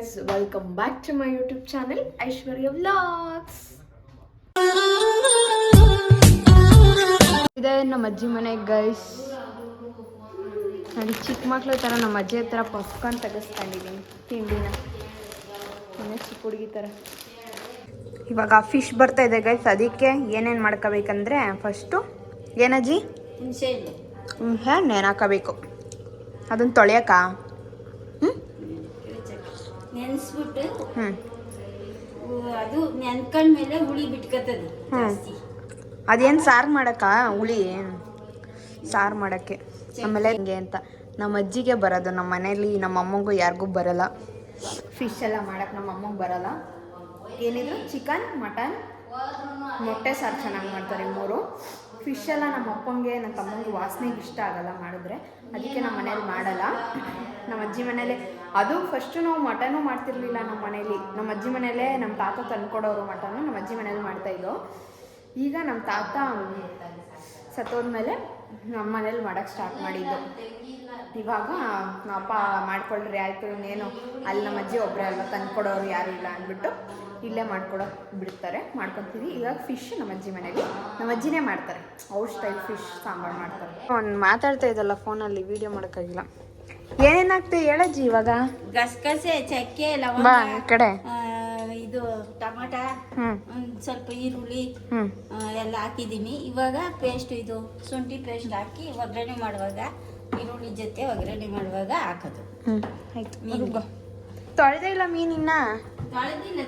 Welcome back to my YouTube channel Aishwarya Vlogs. ಇದೆ ನಮ್ಮ ಅಜ್ಜಿ ಮನೆ ಗೈಸ್. ನೋಡಿ ಚಿಕ್ಕ ಮಕ್ಳು ಥರ ನಮ್ಮ ಅಜ್ಜಿ ಹತ್ರ ಪಾಪ್ಕಾರ್ನ್ ತೆಗೆಸ್ಕೊಂಡಿದ್ದೀನಿ ತಿಂಡಿನ. ಚಿಕ್ಕ ಹುಡುಗಿ ಥರ. ಇವಾಗ ಫಿಶ್ ಬರ್ತಾ ಇದೆ ಗೈಸ್. ಅದಕ್ಕೆ ಏನೇನು ಮಾಡ್ಕೋಬೇಕಂದ್ರೆ ಫಸ್ಟು ಏನಜ್ಜಿ ಹುಣಸೆ ಹಣ್ಣು ಹಾಕೋಬೇಕು. ಅದನ್ನು ತೊಳೆಯೋಕ್ಕ ನೆನೆಸ್ಬಿಟ್ಟು ಅದು ನೆನ್ಕೊಂಡ್ಮೇಲೆ ಹುಳಿ ಬಿಟ್ಕೊತದೆ ಜಾಸ್ತಿ. ಅದೇನು ಸಾರು ಮಾಡಕ್ಕ ಹುಳಿ ಸಾರು ಮಾಡೋಕ್ಕೆ. ಆಮೇಲೆ ಹಿಂಗೆ ಅಂತ ನಮ್ಮ ಅಜ್ಜಿಗೆ ಬರೋದು. ನಮ್ಮ ಮನೇಲಿ ನಮ್ಮ ಅಮ್ಮಂಗೂ ಯಾರಿಗೂ ಬರಲ್ಲ ಫಿಶ್ ಎಲ್ಲ ಮಾಡೋಕ್ಕೆ. ನಮ್ಮ ಅಮ್ಮಂಗೆ ಬರಲ್ಲ. ಏನಿದ್ರು ಚಿಕನ್ ಮಟನ್ ಮೊಟ್ಟೆ ಸಾರು ಚೆನ್ನಾಗಿ ಮಾಡ್ತಾರೆ ಮೂರು. ಫಿಶ್ ಎಲ್ಲ ನಮ್ಮ ಅಪ್ಪಂಗೆ ನನ್ನ ತಮ್ಮಂಗೆ ವಾಸನೆಗೆ ಇಷ್ಟ ಆಗಲ್ಲ ಮಾಡಿದ್ರೆ. ಅದಕ್ಕೆ ನಮ್ಮ ಮನೇಲಿ ಮಾಡಲ್ಲ. ನಮ್ಮ ಅಜ್ಜಿ ಮನೇಲಿ ಅದು ಫಸ್ಟು ನಾವು ಮಟನೂ ಮಾಡ್ತಿರ್ಲಿಲ್ಲ ನಮ್ಮ ಮನೇಲಿ. ನಮ್ಮ ಅಜ್ಜಿ ಮನೇಲೇ ನಮ್ಮ ತಾತ ತಂದ್ಕೊಡೋರು ಮಟನು. ನಮ್ಮ ಅಜ್ಜಿ ಮನೇಲಿ ಮಾಡ್ತಾಯಿದ್ದೋ. ಈಗ ನಮ್ಮ ತಾತ ಸತ್ತೋದ್ಮೇಲೆ ನಮ್ಮ ಮನೇಲಿ ಮಾಡೋಕ್ಕೆ ಸ್ಟಾರ್ಟ್ ಮಾಡಿದ್ದು. ಇವಾಗ ನಮ್ಮ ಅಪ್ಪ ಮಾಡ್ಕೊಳ್ರಿ ಆಯಿತು ಇನ್ನೇನು ಅಲ್ಲಿ ನಮ್ಮ ಅಜ್ಜಿ ಒಬ್ಬರೇ ಅಲ್ವಾ ತಂದ್ಕೊಡೋರು ಯಾರು ಇಲ್ಲ ಅಂದ್ಬಿಟ್ಟು ಇಲ್ಲೇ ಮಾಡ್ಕೊಡೋಕೆ ಬಿಡ್ತಾರೆ. ಮಾಡ್ಕೊತೀವಿ. ಇವಾಗ ಫಿಶ್ ನಮ್ಮ ಅಜ್ಜಿ ಮನೇಲಿ ನಮ್ಮ ಅಜ್ಜಿನೇ ಮಾಡ್ತಾರೆ. ಅವ್ರ ಸ್ಟೈಲ್ ಫಿಶ್ ಸಾಂಬಾರು ಮಾಡ್ತಾರೆ. ಒಂದು ಮಾತಾಡ್ತಾ ಇದ್ದಲ್ಲ ಫೋನಲ್ಲಿ ವೀಡಿಯೋ ಮಾಡೋಕ್ಕಾಗಿಲ್ಲ. ಏನೇನಾಗ್ತದೆ ಹೇಳಜ್ಜಿ ಇವಾಗ? ಗಸಗಸೆ, ಚಕ್ಕೆ, ಲವಂಗ, ಕಡೆ ಇದು ಟಮಾಟ, ಸ್ವಲ್ಪ ಈರುಳ್ಳಿ ಎಲ್ಲ ಹಾಕಿದ್ದೀನಿ. ಇವಾಗ ಪೇಸ್ಟ್ ಇದು ಶುಂಠಿ ಪೇಸ್ಟ್ ಹಾಕಿ ಒಗ್ಗರಣೆ ಮಾಡುವಾಗ ಈರುಳ್ಳಿ ಜೊತೆ ಒಗ್ಗರಣೆ ಮಾಡುವಾಗ ಹಾಕೋದು. ಆಯ್ತು. ತೊಳೆದೇ ಇಲ್ಲ ಮೀನಿನ್ನ? ತೊಳೆದಿಲ್ಲ,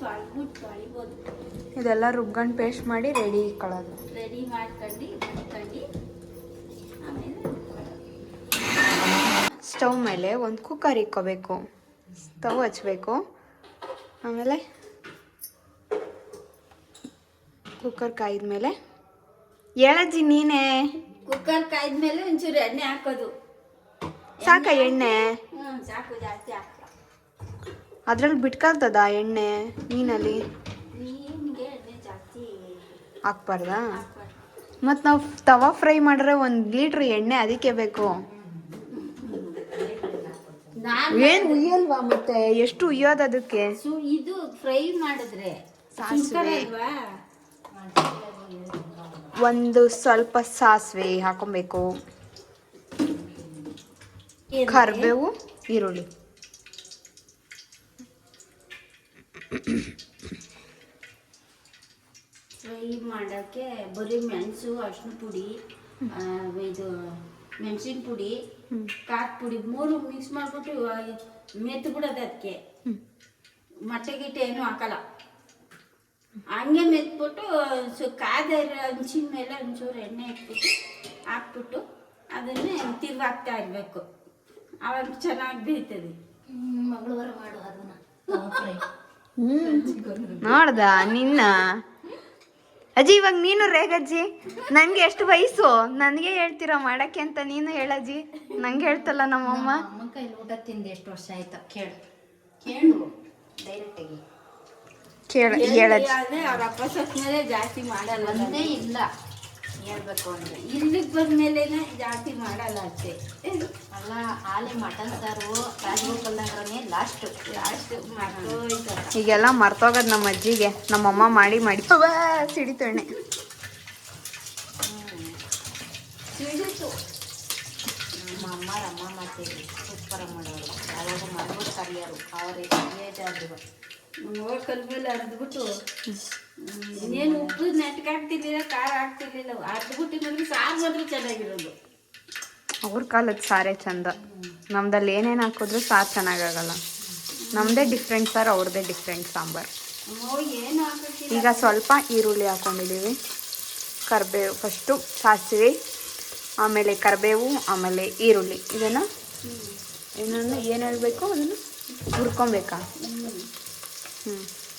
ತೊಳೆದ್ಬಿಟ್ಟು ತೊಳಿಬೋದು. ಇದೆಲ್ಲ ರುಬ್ಕೊಂಡು ಪೇಸ್ಟ್ ಮಾಡಿ ರೆಡಿ ಇಟ್ಕೊಳ್ಳೋದು. ರೆಡಿ ಮಾಡ್ಕೊಂಡು ಆಮೇಲೆ ಸ್ಟವ್ ಮೇಲೆ ಒಂದು ಕುಕ್ಕರ್ ಇಕ್ಕೋಬೇಕು. ಸ್ಟವ್ ಹಚ್ಬೇಕು. ಆಮೇಲೆ ಕುಕ್ಕರ್ ಕಾಯಿದ್ಮೇಲೆ ಹೇಳಜ್ಜಿ ನೀನೇ. ಕುಕ್ಕರ್ ಕಾಯ್ದ್ಮೇಲೆ ಒಂಚೂರು ಎಣ್ಣೆ ಹಾಕೋದು. ಸಾಕ ಎಣ್ಣೆ? ಸಾಕು, ಜಾಸ್ತಿ ಹಾಕಲ್ಲ. ಅದ್ರಲ್ಲಿ ಬಿಟ್ಕೊಳ್ತದ ಎಣ್ಣೆ ಮೀನಲ್ಲಿ? ನಿಮಗೆ ಎಣ್ಣೆ ಜಾಸ್ತಿ ಹಾಕ್ಬಾರ್ದಾ? ಮತ್ತು ನಾವು ತವಾ ಫ್ರೈ ಮಾಡಿದ್ರೆ 1 ಲೀಟ್ರ್ ಎಣ್ಣೆ ಅದಕ್ಕೆ ಬೇಕು. ಏನು ಉಯ್ಯಲ್ವಾ? ಮತ್ತೆ ಎಷ್ಟು ಉಯ್ಯೋದು ಅದಕ್ಕೆ? ಇದು ಫ್ರೈ ಮಾಡಿದ್ರೆ ಸಾಸಿವೆ, ಒಂದು ಸ್ವಲ್ಪ ಸಾಸಿವೆ ಹಾಕೊಬೇಕು. ಕರಿಬೇವು, ಈರುಳ್ಳಿ. ಫ್ರೈ ಮಾಡೋಕ್ಕೆ ಬರೀ ಮೆಣಸು, ಅರಿಶಿನ ಪುಡಿ, ಇದು ಮೆಣಸಿನ ಪುಡಿ, ಖಾರದ ಪುಡಿ 3 ಮಿಕ್ಸ್ ಮಾಡಿಬಿಟ್ಟು ಮೆತ್ತು ಬಿಡೋದು. ಅದಕ್ಕೆ ಮೊಟ್ಟೆ ಗಿಟ್ಟೆ ಏನೂ ಹಾಕಲ್ಲ. ಹಂಗೆ ಮೆತ್ಬಿಟ್ಟು ಕಾದ ಹಂಚಿನ ಮೇಲೆ ಒಂಚೂರು ಎಣ್ಣೆ ಹಾಕ್ಬಿಟ್ಟು ಅದನ್ನೇ ತಿರ್ಗಾಕ್ತಾ ಇರಬೇಕು. ಅವಾಗ ಚೆನ್ನಾಗಿ ಬೇಯ್ತದೆ. ಮಂಗಳವಾರ ಮಾಡು ಅದನ್ನ. ನೋಡ್ದ ನಿನ್ನ ಅಜ್ಜಿ. ಇವಾಗ ನೀನು ರೇಗಜ್ಜಿ. ನನಗೆ ಎಷ್ಟು ವಯಸ್ಸು? ನನಗೆ ಹೇಳ್ತೀರಾ ಮಾಡಕ್ಕೆ ಅಂತ. ನೀನು ಹೇಳಜ್ಜಿ. ನಂಗೆ ಹೇಳ್ತಲ್ಲ ನಮ್ಮಮ್ಮ. ಅಮ್ಮನ ಕೈಲಿ ಊಟ ತಿಂದು ಎಷ್ಟು ವರ್ಷ ಆಯ್ತು ಕೇಳು ಡೈರೆಕ್ಟಾಗಿ ಹೇಳಜ್ಜಿ. ಅವ್ರ ಅಪ್ಪ ಸತ್ತ ಮೇಲೆ ಜಾಸ್ತಿ ಮಾಡಲ್ಲ. ಒಂದೇ ಇಲ್ಲ ಹೇಳ್ಬೇಕು ಅಂದರೆ ಇಲ್ಲಿಗೆ ಬಂದ್ಮೇಲೆ ಜಾಸ್ತಿ ಮಾಡಲ್ಲ ಅಷ್ಟೇ. ಅಲ್ಲ ಆಲೆ ಮಟನ್ ಸಾರು ರಾಜಗೋಪಾಲ್ನಗರನೇ ಲಾಸ್ಟ್ ಈಗೆಲ್ಲ ಮರ್ತೋಗದ್ ನಮ್ಮ ಅಜ್ಜಿಗೆ. ನಮ್ಮಮ್ಮ ಮಾಡಿ ಮಾಡಿ ಸಿಡಿತಣ್ಣೆ ಸಿಡಿತು. ನಮ್ಮ ಅಮ್ಮ ಮಾಡ್ತೀವಿ ಸೂಪರ ಮಾಡೋರು. ಯಾವಾಗ ಮಾಡ್ಬಿಟ್ಟು ಕರಿಯೋರು ಅವ್ರಿಗೆ ಕರಿಯೋದಾದ್ರು ಕಲ್ಮೇಲೆ ಅರ್ದ್ಬಿಟ್ಟು ಇನ್ನೇನು ಉಪ್ಪು ನೆಟ್ಗೆ ಹಾಕ್ತಿರ್ಲಿಲ್ಲ, ಖಾರ ಹಾಕ್ತಿರ್ಲಿಲ್ಲ. ಅರ್ದ್ಬಿಟ್ಟು ನೋಡ್ರಿ ಸಾರು ಮಾತ್ರ ಚೆನ್ನಾಗಿರೋದು. ಅವ್ರ ಕಾಲದ ಸಾರೇ ಚಂದ. ನಮ್ದಲ್ಲಿ ಏನೇನು ಹಾಕಿದ್ರು ಸಾರು ಚೆನ್ನಾಗಾಗಲ್ಲ. ನಮ್ಮದೇ ಡಿಫ್ರೆಂಟ್ ಸಾರು, ಅವ್ರದ್ದೇ ಡಿಫ್ರೆಂಟ್ ಸಾಂಬಾರು. ಏನು ಹಾಕಿ ಈಗ ಸ್ವಲ್ಪ ಈರುಳ್ಳಿ ಹಾಕ್ಕೊಂಡಿದ್ದೀವಿ. ಕರಿಬೇವು ಫಸ್ಟು, ಸಾಸಿವೆ, ಆಮೇಲೆ ಕರಿಬೇವು, ಆಮೇಲೆ ಈರುಳ್ಳಿ. ಇದನ್ನು ಏನು ಹೇಳಬೇಕು? ಅದನ್ನು ಹುರ್ಕೊಬೇಕಾ?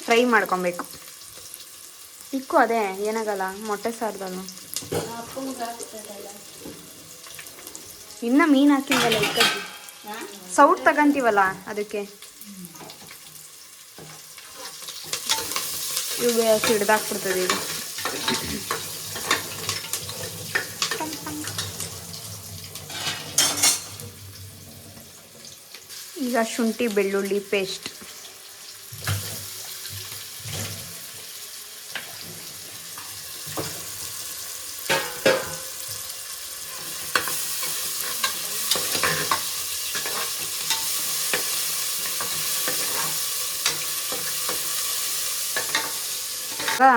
ಫ್ರೈ ಮಾಡ್ಕೊಬೇಕು. ಇಕ್ಕು ಅದೇ ಏನಾಗಲ್ಲ ಮೊಟ್ಟೆ ಸಾರ್ದಲ್ಲ. ಇನ್ನು ಮೀನು ಹಾಕಿಲ್ವಲ್ಲ ಇಕ್ಕಜ್ಜಿ. ಸೌಟ್ ತಗೊಂತೀವಲ್ಲ ಅದಕ್ಕೆ. ಇವು ಸಿಡ್ದಾಕ್ಬಿಡ್ತದೆ ಈಗ. ಈಗ ಶುಂಠಿ ಬೆಳ್ಳುಳ್ಳಿ ಪೇಸ್ಟ್.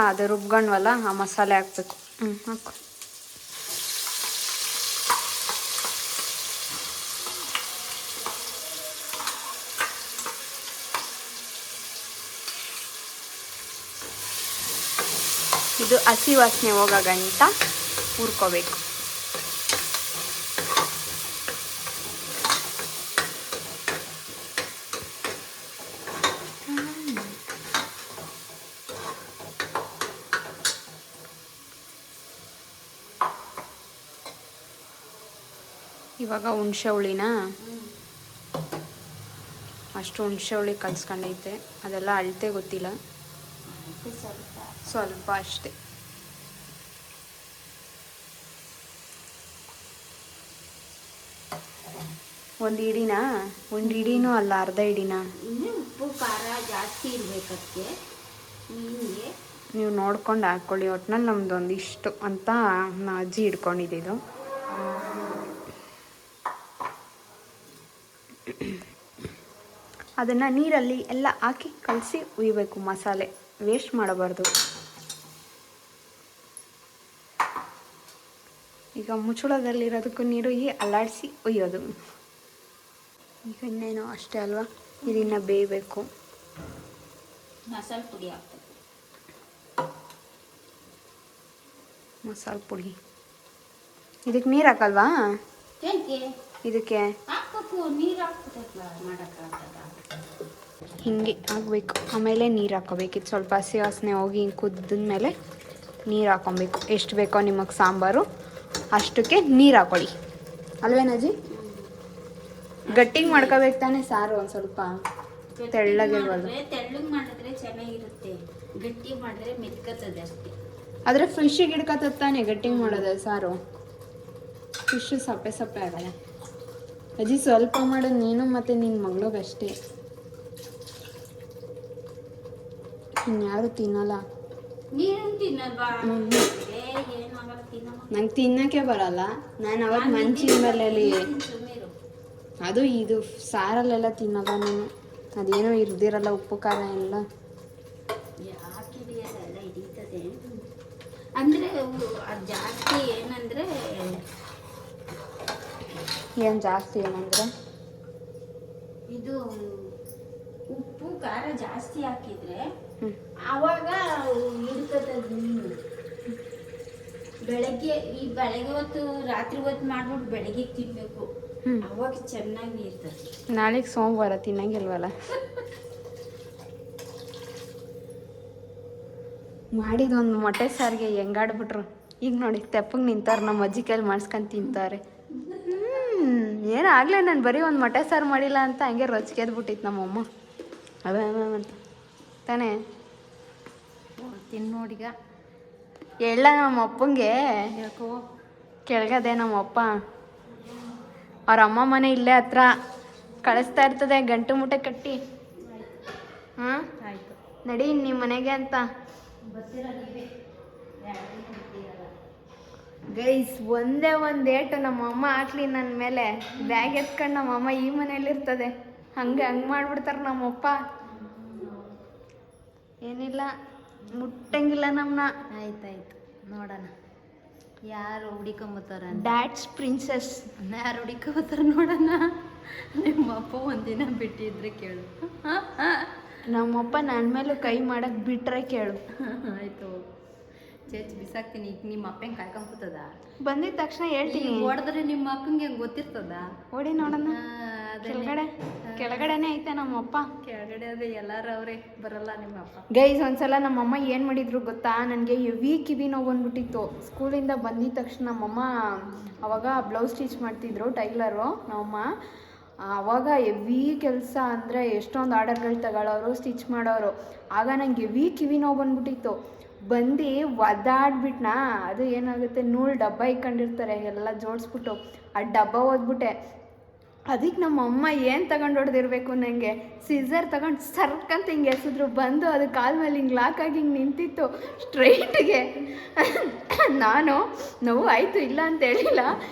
ಅದು ರುಬ್ಕೊಂಡ್ವಲ್ಲ ಆ ಮಸಾಲೆ ಹಾಕ್ಬೇಕು. ಹಾಕು. ಇದು ಹಸಿ ವಾಸನೆ ಹೋಗೋ ಗಂಟ ಹುರ್ಕೋಬೇಕು. ಇವಾಗ ಹುಣಸೆ ಹುಳಿನ ಅಷ್ಟು ಹುಣಸೆ ಹುಳಿ ಕಲ್ಸ್ಕೊಂಡೈತೆ, ಅದೆಲ್ಲ ಅಳತೆ ಗೊತ್ತಿಲ್ಲ, ಸ್ವಲ್ಪ ಅಷ್ಟೇ. ಒಂದು ಇಡೀನೂ ಅಲ್ಲ, ಅರ್ಧ ಇಡೀನಾ? ಇನ್ನೂ ಉಪ್ಪು ಖಾರ ಜಾಸ್ತಿ ಇರಬೇಕಕ್ಕೆ ಮೀನಿಗೆ. ನೀವು ನೋಡ್ಕೊಂಡು ಹಾಕ್ಕೊಳ್ಳಿ. ಒಟ್ನಲ್ಲಿ ನಮ್ದು ಒಂದಿಷ್ಟು ಅಂತ ನಾ ಅಜ್ಜಿ ಇಟ್ಕೊಂಡಿದ್ದು. ಅದನ್ನು ನೀರಲ್ಲಿ ಎಲ್ಲ ಹಾಕಿ ಕಲಸಿ ಉಯ್ಬೇಕು. ಮಸಾಲೆ ವೇಸ್ಟ್ ಮಾಡಬಾರ್ದು. ಈಗ ಮುಚ್ಚಳದಲ್ಲಿರೋದಕ್ಕೂ ನೀರು ಅಲ್ಲಾಡಿಸಿ ಉಯ್ಯೋದು. ಈಗ ಇನ್ನೇನು ಅಷ್ಟೇ ಅಲ್ವಾ, ಇದನ್ನು ಬೇಯಬೇಕು. ಮಸಾಲೆ ಪುಡಿ ಹಾಕ್ಬೇಕು. ಮಸಾಲೆ ಪುಡಿ ಇದಕ್ಕೆ ನೀರು ಹಾಕಲ್ವಾ? ಇದಕ್ಕೆ ಹಾಕ್ಬೇಕು, ನೀರು ಹಾಕ್ಬಿಟ್ಟಲ್ಲ ಮಾಡೋಕ್ಕಾಗಲ್ಲ. ಹಿಂಗೆ ಆಗಬೇಕು. ಆಮೇಲೆ ನೀರು ಹಾಕೋಬೇಕು. ಇದು ಸ್ವಲ್ಪ ಹಸಿ ವಾಸನೆ ಹೋಗಿ ಕುದ್ದಿದ್ಮೇಲೆ ನೀರು ಹಾಕೊಬೇಕು. ಎಷ್ಟು ಬೇಕೋ ನಿಮಗೆ ಸಾಂಬಾರು ಅಷ್ಟಕ್ಕೆ ನೀರು ಹಾಕೊಳ್ಳಿ ಅಲ್ವೇನಜ್ಜಿ? ಗಟ್ಟಿಗೆ ಮಾಡ್ಕೋಬೇಕು ತಾನೇ ಸಾರು. ಒಂದು ಸ್ವಲ್ಪ ತೆಳ್ಳಗಿರ್ಬಾರ್ದು. ತೆಳ್ಳಗೆ ಮಾಡಿದ್ರೆ ಚೆನ್ನಾಗಿರುತ್ತೆ, ಗಟ್ಟಿ ಮಾಡಿದ್ರೆ ಮೆತ್ಕತ್ತದೆ ಅಷ್ಟೇ. ಆದರೆ ಫಿಶ್ಶಿಗೆ ಹಿಡ್ಕತ್ತದ ತಾನೇ ಗಟ್ಟಿಗೆ ಮಾಡೋದು ಸಾರು. ಫಿಶ್ ಸಪ್ಪೆ ಸಪ್ಪೆ ಆಗಲ್ಲ. ಅಜ್ಜಿ ಸ್ವಲ್ಪ ಮಾಡೋದು ನೀನು ಮತ್ತು ನಿನ್ನ ಮಗಳಿಗಷ್ಟೇ, ಇನ್ಯಾರು ತಿನ್ನಲ್ಲ. ನೀನು ತಿನ್ನಲ್ವಾ? ಏನಾಗಲ್ಲ, ತಿನ್ನಲ್ಲ. ನಂಗೆ ತಿನ್ನೋಕ್ಕೆ ಬರಲ್ಲ. ನಾನು ಅವಾಗ ಮಂಚಿನ ಮೇಲೆ ಅದು ಇದು ಸಾರಲ್ಲೆಲ್ಲ ತಿನ್ನಲ್ಲ ನಾನು. ಅದೇನೋ ಇರ್ದಿರಲ್ಲ ಉಪ್ಪು ಖಾರ ಎಲ್ಲ. ಯಾಕೆ ಹಿಡಿಯೋದೆಲ್ಲ ಹಿಡಿತದೆ ಅಂದರೆ ಅದು ಜಾಸ್ತಿ ಏನಂದರೆ ಏನು ಜಾಸ್ತಿ ಏನಂದರೆ ಇದು ಉಪ್ಪು ಖಾರ ಜಾಸ್ತಿ ಹಾಕಿದ್ರೆ ಆವಾಗ ಹಿಡ್ತದೆ ಮೀನು. ಬೆಳಗ್ಗೆ ಹೊತ್ತು ರಾತ್ರಿ ಹೊತ್ತು ಮಾಡ್ಬಿಟ್ಟು ಬೆಳಗ್ಗೆ ತಿನ್ಬೇಕು, ಅವಾಗ ಚೆನ್ನಾಗಿ ಇರ್ತದೆ. ನಾಳೆಗೆ ಸೋಮವಾರ ತಿನ್ನಂಗಿಲ್ವಲ್ಲ. ಮಾಡಿದೊಂದು ಮೊಟ್ಟೆ ಸಾರಿಗೆ ಹೆಂಗಾಡ್ಬಿಟ್ರು. ಈಗ ನೋಡಿ ತೆಪ್ಪಗೆ ನಿಂತಾರೆ, ನಮ್ಮ ಅಜ್ಜಿ ಕೈಲಿ ಮಾಡಿಸ್ಕೊಂಡು ತಿಂತಾರೆ. ಏನಾಗಲೇ ನಾನು ಬರೀ ಒಂದು ಮೊಟ್ಟೆ ಸಾರು ಮಾಡಿಲ್ಲ ಅಂತ ಹಂಗೆ ರೊಚ್ಕೆದ್ಬಿಟ್ಟಿತ್ತು ನಮ್ಮಮ್ಮ. ಅವೇ ಅಂತ ತಾನೇ ತಿನ್ನೋಡಿಗ ಎಲ್ಲ ನಮ್ಮ ಅಪ್ಪಂಗೆ ಕೆಳಗದೆ ನಮ್ಮ ಅಪ್ಪ ಅವ್ರ ಅಮ್ಮ ಮನೆ ಇಲ್ಲೇ ಹತ್ರ ಕಳಿಸ್ತಾ ಇರ್ತದೆ ಗಂಟು ಮುಟ್ಟೆ ಕಟ್ಟಿ. ಹಾಂ ಆಯಿತು, ನಡಿ ನಿಮ್ಮ ಮನೆಗೆ ಅಂತ. ಗೈಸ್ ಒಂದೇ ಒಂದು ಏಟು ನಮ್ಮ ಅಮ್ಮ ಹಾಕ್ಲಿ ನನ್ನ ಮೇಲೆ, ಬ್ಯಾಗ್ ಎತ್ಕೊಂಡು ನಮ್ಮ ಅಮ್ಮ ಈ ಮನೇಲಿರ್ತದೆ. ಹಂಗೆ ಮಾಡ್ಬಿಡ್ತಾರೆ ನಮ್ಮಪ್ಪ. ಏನಿಲ್ಲ, ಮುಟ್ಟಂಗಿಲ್ಲ ನಮ್ಮನ್ನ. ಆಯ್ತಾಯ್ತು, ನೋಡೋಣ ಯಾರು ಹುಡಿಕೊಂಬತ್ತಾರ. ಡ್ಯಾಡ್ಸ್ ಪ್ರಿನ್ಸಸ್ ಯಾರು ಹುಡಿಕೊಂಬತ್ತಾರ ನೋಡೋಣ. ನಿಮ್ಮ ಅಪ್ಪ ಒಂದಿನ ಬಿಟ್ಟಿದ್ರೆ ಕೇಳು. ನಮ್ಮಪ್ಪ ನನ್ನ ಮೇಲೂ ಕೈ ಮಾಡಕ್ಕೆ ಬಿಟ್ರೆ ಕೇಳು. ಆಯಿತು, ಚೇಚ್ ಬಿಸಾಕ್ತೀನಿ. ಈಗ ನಿಮ್ಮ ಅಪ್ಪಂಗೆ ಕಾಯ್ಕೊಂಬತ್ತದ. ಬಂದಿದ ತಕ್ಷಣ ಹೇಳ್ತೀನಿ. ಹೊಡೆದ್ರೆ ನಿಮ್ಮ ಅಕ್ಕಂಗೆ ಹೆಂಗೆ ಗೊತ್ತಿರ್ತದ? ಓಡಿ ನೋಡೋಣ. ಕೆಳಗಡೆನೇ ಐತೆ ನಮ್ಮಪ್ಪ. ಕೆಳಗಡೆ ಅದೇ ಎಲ್ಲಾರು ಅವರೇ, ಬರಲ್ಲ ನಿಮ್ಮ ಅಪ್ಪ. ಗೈಸ್ ಒಂದ್ಸಲ ನಮ್ಮಮ್ಮ ಏನು ಮಾಡಿದ್ರು ಗೊತ್ತಾ, ನನಗೆ ಹೆವಿ ಕಿವಿ ನೋವು ಬಂದ್ಬಿಟ್ಟಿತ್ತು. ಸ್ಕೂಲಿಂದ ಬಂದಿದ ತಕ್ಷಣ ನಮ್ಮಮ್ಮ ಅವಾಗ ಬ್ಲೌಸ್ ಸ್ಟಿಚ್ ಮಾಡ್ತಿದ್ರು, ಟೈಲರು ನಮ್ಮಮ್ಮ. ಆವಾಗ ಹೆವಿ ಕೆಲಸ ಅಂದರೆ ಎಷ್ಟೊಂದು ಆರ್ಡರ್ಗಳು ತಗೊಳ್ಳೋರು, ಸ್ಟಿಚ್ ಮಾಡೋರು. ಆಗ ನಂಗೆ ಹೆವಿ ಕಿವಿ ನೋವು ಬಂದ್ಬಿಟ್ಟಿತ್ತು. ಬಂದು ಒದ್ದಾಡ್ಬಿಟ್ನಾ. ಅದು ಏನಾಗುತ್ತೆ, ನೂಲು ಡಬ್ಬ ಇಕ್ಕೊಂಡಿರ್ತಾರೆ ಎಲ್ಲ ಜೋಡಿಸ್ಬಿಟ್ಟು, ಆ ಡಬ್ಬ ಓದ್ಬಿಟ್ಟೆ. ಅದಕ್ಕೆ ನಮ್ಮ ಅಮ್ಮ ಏನು ತಗೊಂಡು ಹೊಡೆದಿರ್ಬೇಕು ನನಗೆ, ಸಿಸರ್ ತಗೊಂಡು ಸರ್ಕಂತ ಹಿಂಗೆ ಎಸಿದ್ರು, ಬಂದು ಅದು ಕಾಲ ಮೇಲೆ ಹಿಂಗೆ ಲಾಕಾಗಿ ಹಿಂಗೆ ನಿಂತಿತ್ತು ಸ್ಟ್ರೈಟ್ಗೆ. ನಾನು ನೋವು ಆಯಿತು ಇಲ್ಲ ಅಂತ ಹೇಳಿಲ್ಲ,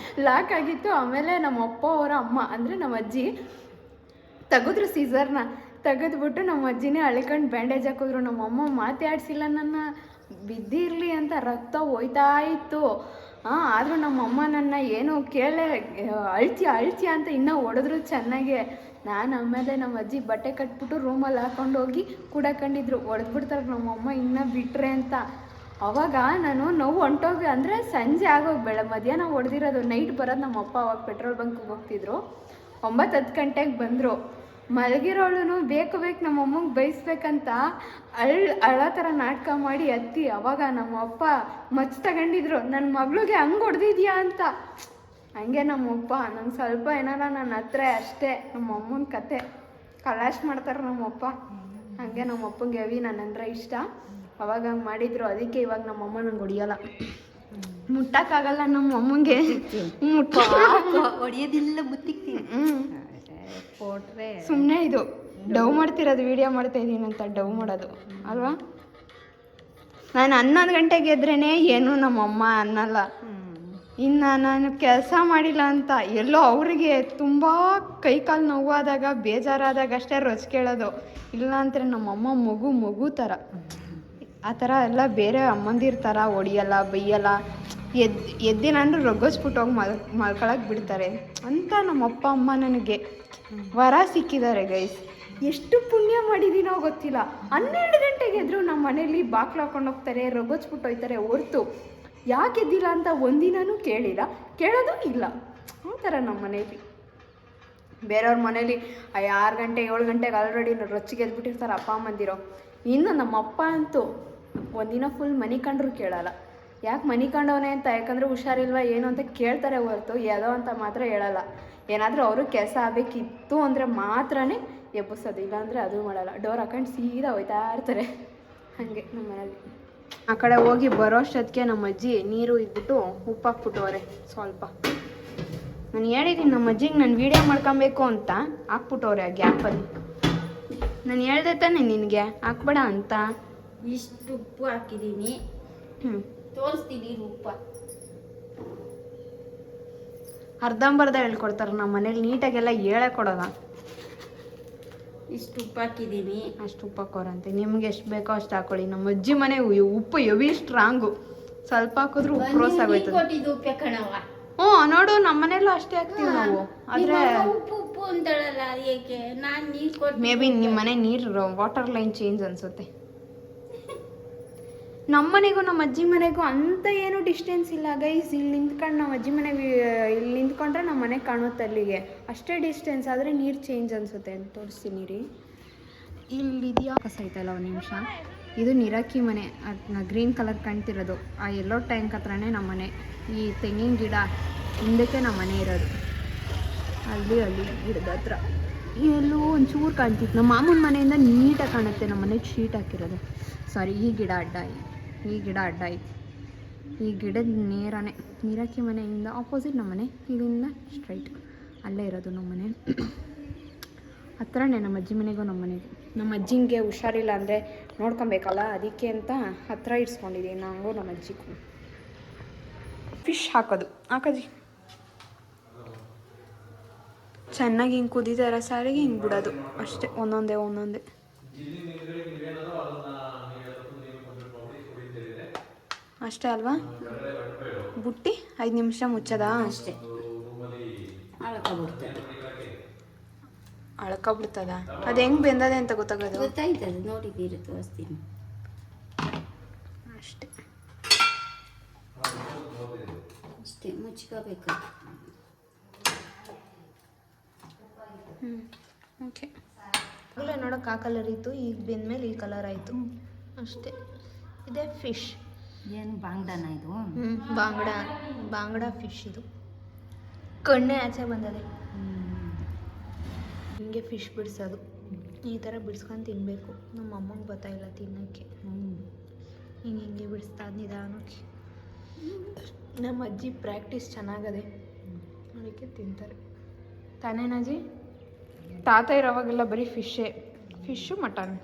ಲಾಕ್ ಆಗಿತ್ತು. ಆಮೇಲೆ ನಮ್ಮ ಅಪ್ಪ ಅವರ ಅಮ್ಮ ಅಂದರೆ ನಮ್ಮ ಅಜ್ಜಿ ತೆಗೆದ್ರು ಸೀಸರ್ನ, ತೆಗೆದ್ಬಿಟ್ಟು ನಮ್ಮ ಅಜ್ಜಿನೇ ಅಳ್ಕೊಂಡು ಬ್ಯಾಂಡೇಜ್ ಹಾಕಿದ್ರು. ನಮ್ಮ ಅಮ್ಮ ಮಾತಾಡಿಸಿಲ್ಲ, ನನ್ನ ಬಿದ್ದಿರಲಿ ಅಂತ ರಕ್ತ ಹೋಯ್ತಾ ಇತ್ತು. ಆದರೂ ನಮ್ಮ ಅಮ್ಮ ನನ್ನ ಏನೋ ಕೇಳೇ ಅಳ್ತೀಯ ಅಂತ ಇನ್ನೂ ಹೊಡೆದ್ರು ಚೆನ್ನಾಗೆ. ನಾನು ಆಮೇಲೆ ನಮ್ಮ ಅಜ್ಜಿ ಬಟ್ಟೆ ಕಟ್ಬಿಟ್ಟು ರೂಮಲ್ಲಿ ಹಾಕೊಂಡು ಹೋಗಿ ಕುಡಕೊಂಡಿದ್ರು, ಹೊಡೆದ್ಬಿಡ್ತಾರೆ ನಮ್ಮಮ್ಮ ಇನ್ನೂ ಬಿಟ್ಟರೆ ಅಂತ. ಅವಾಗ ನಾನು ನೋವು ಹೊಂಟೋಗಿ ಅಂದರೆ ಸಂಜೆ ಆಗೋಗಿ ಮಧ್ಯಾಹ್ನ ಹೊಡೆದಿರೋದು, ನೈಟ್ ಬರೋದು ನಮ್ಮ ಅಪ್ಪ ಅವಾಗ ಪೆಟ್ರೋಲ್ ಬಂಕ್ಗೆ ಹೋಗ್ತಿದ್ರು. 9-10 ಗಂಟೆಗೆ ಬಂದರು. ಮಲಗಿರೋಳು ಬೇಕು ನಮ್ಮ ಅಮ್ಮಂಗೆ ಬೈಸ್ಬೇಕಂತ ಅಳೋ ಥರ ನಾಟಕ ಮಾಡಿ ಹತ್ತಿ, ಅವಾಗ ನಮ್ಮ ಅಪ್ಪ ಮಚ್ಚ ತಗೊಂಡಿದ್ರು, ನನ್ನ ಮಗಳಿಗೆ ಹಂಗೆ ಹೊಡೆದಿದ್ಯಾ ಅಂತ. ಹಂಗೆ ನಮ್ಮಪ್ಪ ನಂಗೆ ಸ್ವಲ್ಪ ಏನಾರ ನನ್ನ ಹತ್ರ ಅಷ್ಟೇ ನಮ್ಮ ಅಮ್ಮನ ಕತೆ ಕಲಾಶ್ ಮಾಡ್ತಾರೆ ನಮ್ಮಪ್ಪ. ಹಾಗೆ ನಮ್ಮ ಅಪ್ಪಂಗೆ ಹೆವಿ ನನ್ನಂದ್ರೆ ಇಷ್ಟ, ಅವಾಗ ಹಂಗೆ ಮಾಡಿದ್ರು. ಅದಕ್ಕೆ ಇವಾಗ ನಮ್ಮಮ್ಮ ನಂಗೆ ಹೊಡಿಯೋಲ್ಲ, ಮುಟ್ಟಕ್ಕಾಗಲ್ಲ ನಮ್ಮ ಅಮ್ಮಂಗೆ. ಹೊಡಿಯೋದಿಲ್ಲ ಮುತ್ತಿಕ್ತೀನಿ. ಕೊಟ್ರೆ ಸುಮ್ಮನೆ ಇದು ಡವ್ ಮಾಡ್ತಿರೋದು, ವಿಡಿಯೋ ಮಾಡ್ತಾ ಇದ್ದೀನಿ ಅಂತ ಡವ್ ಮಾಡೋದು ಅಲ್ವಾ. ನಾನು 11 ಗಂಟೆಗೆ ಎದ್ರೇ ಏನು ನಮ್ಮಮ್ಮ ಅನ್ನಲ್ಲ. ಇನ್ನು ನಾನು ಕೆಲಸ ಮಾಡಿಲ್ಲ ಅಂತ ಎಲ್ಲೋ ಅವರಿಗೆ ತುಂಬ ಕೈಕಾಲು ನೋವಾದಾಗ ಬೇಜಾರಾದಾಗ ಅಷ್ಟೇ ರೊಚ್ಚ ಕೇಳೋದು, ಇಲ್ಲ ಅಂದರೆ ನಮ್ಮಮ್ಮ ಮಗು ಥರ ಆ ಥರ ಎಲ್ಲ ಬೇರೆ ಅಮ್ಮಂದಿರ ಥರ ಹೊಡಿಯಲ್ಲ ಬೈಯಲ್ಲ. ಎದ್ದಿನ ಅಂದ್ರೆ ರೊಗ್ಗಿಸ್ಬಿಟ್ಟು ಹೋಗಿ ಮಲ್ಕೊಳಕ್ಕೆ ಬಿಡ್ತಾರೆ ಅಂತ ನಮ್ಮ ಅಪ್ಪ ಅಮ್ಮ ನನಗೆ ವರ ಸಿಕ್ಕಿದ್ದಾರೆ ಗೈಸ್. ಎಷ್ಟು ಪುಣ್ಯ ಮಾಡಿದ್ದೀನೋ ಗೊತ್ತಿಲ್ಲ. 12 ಗಂಟೆಗೆ ಎದ್ರು ನಮ್ಮ ಮನೇಲಿ ಬಾಕ್ಲು ಹಾಕೊಂಡು ಹೋಗ್ತಾರೆ, ರೊಗ್ಗಿಸ್ಬಿಟ್ಟು ಹೋಗ್ತಾರೆ ಹೊರ್ತು ಯಾಕೆ ಎದ್ದಿಲ್ಲ ಅಂತ ಒಂದಿನೂ ಕೇಳಿಲ್ಲ, ಕೇಳೋದು ಇಲ್ಲ. ಆ ಥರ ನಮ್ಮ ಮನೇಲಿ. ಬೇರೆಯವ್ರ ಮನೇಲಿ 6 ಗಂಟೆ 7 ಗಂಟೆಗೆ ಆಲ್ರೆಡಿ ರೊಚ್ಚಿಗೆ ಎದ್ಬಿಟ್ಟಿರ್ತಾರೆ ಅಪ್ಪ ಅಮ್ಮಂದಿರೋ. ಇನ್ನು ನಮ್ಮ ಅಪ್ಪ ಅಂತೂ ಒಂದಿನ ಫುಲ್ ಮನೆ ಕಂಡ್ರು ಕೇಳಲ್ಲ. ಯಾಕೆ ಮನೆ ಕಂಡವನೇ ಅಂತ, ಯಾಕಂದರೆ ಹುಷಾರಿಲ್ವಾ ಏನು ಅಂತ ಕೇಳ್ತಾರೆ ಹೊರತು ಯಾವುದೋ ಅಂತ ಮಾತ್ರ ಹೇಳಲ್ಲ. ಏನಾದರೂ ಅವರು ಕೆಲಸ ಆಗಬೇಕಿತ್ತು ಅಂದರೆ ಮಾತ್ರನೇ ಎಬ್ಬಿಸೋದು, ಇಲ್ಲಾಂದರೆ ಅದು ಮಾಡಲ್ಲ. ಡೋರ್ ಹಾಕೊಂಡು ಸೀದಾ ಹೋಯ್ತಾ ಇರ್ತಾರೆ. ಹಾಗೆ ನಮ್ಮ ಮನೇಲಿ. ಆ ಕಡೆ ಹೋಗಿ ಬರೋ ಅಷ್ಟೊತ್ತಿಗೆ ನಮ್ಮ ಅಜ್ಜಿ ನೀರು ಇದ್ಬಿಟ್ಟು ಉಪ್ಪು ಹಾಕ್ಬಿಟ್ಟವ್ರೆ ಸ್ವಲ್ಪ. ನಾನು ಹೇಳಿದ್ದೀನಿ ನಮ್ಮ ಅಜ್ಜಿಗೆ ನಾನು ವೀಡಿಯೋ ಮಾಡ್ಕೊಬೇಕು ಅಂತ, ಹಾಕ್ಬಿಟ್ಟವ್ರೆ ಆ ಗ್ಯಾಪಲ್ಲಿ. ನಾನು ಹೇಳ್ದೆ ತಾನೆ ನಿನಗೆ ಹಾಕ್ಬೇಡ ಅಂತ. ಇಷ್ಟು ಉಪ್ಪು ಹಾಕಿದ್ದೀನಿ, ತೋರಿಸ್ತೀನಿ ಉಪ್ಪ. ಅರ್ಧಂಬರ್ಧ ಹೇಳ್ಕೊಡ್ತಾರೆ ನಮ್ಮ ಮನೇಲಿ, ನೀಟಾಗೆಲ್ಲ ಹೇಳೇ ಕೊಡೋಲ್ಲ. ಇಷ್ಟು ಉಪ್ಪು ಹಾಕಿದ್ದೀನಿ. ಅಷ್ಟು ಉಪ್ಪು ಹಾಕೋರಂತೆ, ನಿಮ್ಗೆ ಎಷ್ಟು ಬೇಕೋ ಅಷ್ಟು ಹಾಕೊಳ್ಳಿ. ನಮ್ಮ ಅಜ್ಜಿ ಮನೆ ಉಪ್ಪು ಹೆವಿ ಸ್ಟ್ರಾಂಗು, ಸ್ವಲ್ಪ ಹಾಕಿದ್ರು ಉಪ್ಪು ರೋಸ್ ಆಗೋಯ್ತದೆ. ಉಪ್ಪೆ ಕಣವ. ಹ್ಞೂ ನೋಡು, ನಮ್ಮ ಮನೇಲೂ ಅಷ್ಟೇ ಹಾಕ್ತೀವಿ ನಾವು. ಆದರೆ ಉಪ್ಪು ಉಪ್ಪು ಅಂತಳಲ್ಲ, ಏಕೆ? ನಾನು ನೀರು ಕೊಟ್ಟು ಮೇ ಬಿ ನಿಮ್ಮ ಮನೆ ನೀರು ವಾಟರ್ ಲೈನ್ ಚೇಂಜ್ ಅನಿಸುತ್ತೆ. ನಮ್ಮ ಮನೆಗೂ ನಮ್ಮ ಅಜ್ಜಿ ಮನೆಗೂ ಅಂತ ಏನು ಡಿಸ್ಟೆನ್ಸ್ ಇಲ್ಲ ಗೈಸ್. ಇಲ್ಲಿ ನಿಂತ್ಕೊಂಡು ನಮ್ಮ ಅಜ್ಜಿ ಮನೆ ಇಲ್ಲಿ ನಿಂತ್ಕೊಂಡ್ರೆ ನಮ್ಮ ಮನೆ ಕಾಣುತ್ತೆ ಅಲ್ಲಿಗೆ, ಅಷ್ಟೇ ಡಿಸ್ಟೆನ್ಸ್. ಆದರೆ ನೀರು ಚೇಂಜ್ ಅನಿಸುತ್ತೆ ಅಂತ ತೋರಿಸ್ತೀನಿ ರೀ. ಇಲ್ಲಿದೆಯಾ ಕಸಾಯ್ತಲ್ಲ ಒಂದು ನಿಮಿಷ. ಇದು ನಿರಾಕಿ ಮನೆ, ಅದನ್ನ ಗ್ರೀನ್ ಕಲರ್ ಕಾಣ್ತಿರೋದು ಆ ಎಲ್ಲೋ ಟ್ಯಾಂಕ್ ಹತ್ರನೇ ನಮ್ಮ ಮನೆ. ಈ ತೆಂಗಿನ ಗಿಡ ಹಿಂದಕ್ಕೆ ನಮ್ಮ ಮನೆ ಇರೋದು, ಅಲ್ಲಿ ಗಿಡದ ಹತ್ರ ಎಲ್ಲೋ ಒಂಚೂರು ಕಾಣ್ತಿತ್ತು. ನಮ್ಮ ಮಾಮೂನ ಮನೆಯಿಂದ ನೀಟಾಗಿ ಕಾಣುತ್ತೆ ನಮ್ಮ ಮನೆಗೆ ಶೀಟ್ ಹಾಕಿರೋದು. ಸಾರಿ, ಈ ಗಿಡ ಅಡ್ಡ ಐತಿ. ಈ ಗಿಡದ ನೇರನೇ ನಿರಾಕಿ ಮನೆಯಿಂದ ಆಪೋಸಿಟ್ ನಮ್ಮ ಮನೆ, ಇಲ್ಲಿಂದ ಸ್ಟ್ರೈಟ್ ಅಲ್ಲೇ ಇರೋದು ನಮ್ಮ ಮನೆ ಹತ್ರನೇ. ನಮ್ಮ ಅಜ್ಜಿ ಮನೆಗೂ ನಮ್ಮ ಮನೆಗೂ. ನಮ್ಮ ಅಜ್ಜಿಗೆ ಹುಷಾರಿಲ್ಲ ಅಂದರೆ ನೋಡ್ಕೊಬೇಕಲ್ಲ, ಅದಕ್ಕೆ ಅಂತ ಹತ್ರ ಇಡ್ಸ್ಕೊಂಡಿದ್ದೀವಿ ನಂಗೂ ನಮ್ಮ ಅಜ್ಜಿಗೂ. ಫಿಶ್ ಹಾಕೋದು ಚೆನ್ನಾಗಿ ಹಿಂಗೆ ಕುದಿದಾರ ಸಾರಿಗೆ ಹಿಂಗೆ ಬಿಡೋದು ಅಷ್ಟೇ, ಒಂದೊಂದೇ. ಅಷ್ಟೇ ಅಲ್ವಾ? ಬುಟ್ಟಿ 5 ನಿಮಿಷ ಮುಚ್ಚದ ಅಷ್ಟೇ. ಅಳ್ಕೊಬಿಡ್ತದ. ಅದು ಹೆಂಗೆ ಬೆಂದದೆ ಅಂತ ಗೊತ್ತಾಗೋದು? ಗೊತ್ತಾಯ್ತದ, ನೋಡಿದ್ದೀರಿ, ತೋರಿಸ್ತೀನಿ ಅಷ್ಟೇ. ಮುಚ್ಕೋಬೇಕು. ಓಕೆ. ಆಗಲೇ ನೋಡೋಕೆ ಆ ಕಲರ್ ಇತ್ತು, ಈಗ ಬೆಂದ್ಮೇಲೆ ಈ ಕಲರ್ ಆಯಿತು ಅಷ್ಟೇ. ಇದೇ ಫಿಶ್. ಏನು ಬಾಂಗ್ಡಾನ ಇದು? ಬಾಂಗ್ಡಾ ಫಿಶ್. ಇದು ಕಣ್ಣೆ ಆಚೆ ಬಂದದೆ. ಹಿಂಗೆ ಫಿಶ್ ಬಿಡಿಸೋದು, ಈ ಥರ ಬಿಡಿಸ್ಕೊಂಡು ತಿನ್ನಬೇಕು. ನಮ್ಮ ಅಮ್ಮಂಗೆ ಗೊತ್ತಾಯಿಲ್ಲ ತಿನ್ನೋಕ್ಕೆ. ಹಿಂಗೆ ಬಿಡಿಸ್ತಾ ನಿಧಾನಕ್ಕೆ. ನಮ್ಮ ಅಜ್ಜಿ ಪ್ರಾಕ್ಟೀಸ್ ಚೆನ್ನಾಗದೆ, ಅದಕ್ಕೆ ತಿಂತಾರೆ. ತಾನೇನಾಜಿ ತಾತ ಇರೋವಾಗೆಲ್ಲ ಬರೀ ಫಿಶ್ಶು ಮಟನ್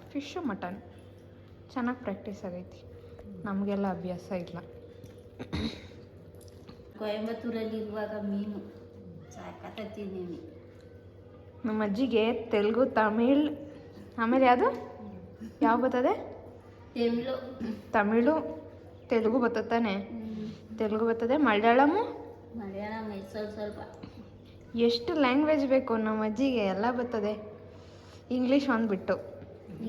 ಚೆನ್ನಾಗಿ ಪ್ರಾಕ್ಟೀಸ್ ಆಗೈತಿ. ನಮಗೆಲ್ಲ ಅಭ್ಯಾಸ ಇಲ್ಲ. ಕೊಯಂಬತ್ತೂರಲ್ಲಿ ಇರುವಾಗ ಮೀನು ಸಾಕತ್ತೀನಿ. ನಮ್ಮ ಅಜ್ಜಿಗೆ ತೆಲುಗು, ತಮಿಳ್, ಆಮೇಲೆ ಯಾವ ಬರ್ತದೆ? ತಮಿಳು, ತೆಲುಗು ಬರ್ತತಾನೆ. ತೆಲುಗು ಬರ್ತದೆ, ಮಲಯಾಳಂ ಸ್ವಲ್ಪ ಎಷ್ಟು ಲ್ಯಾಂಗ್ವೇಜ್ ಬೇಕು ನಮ್ಮ ಅಜ್ಜಿಗೆ, ಎಲ್ಲ ಬರ್ತದೆ. ಇಂಗ್ಲೀಷ್ ಒಂದ್ಬಿಟ್ಟು.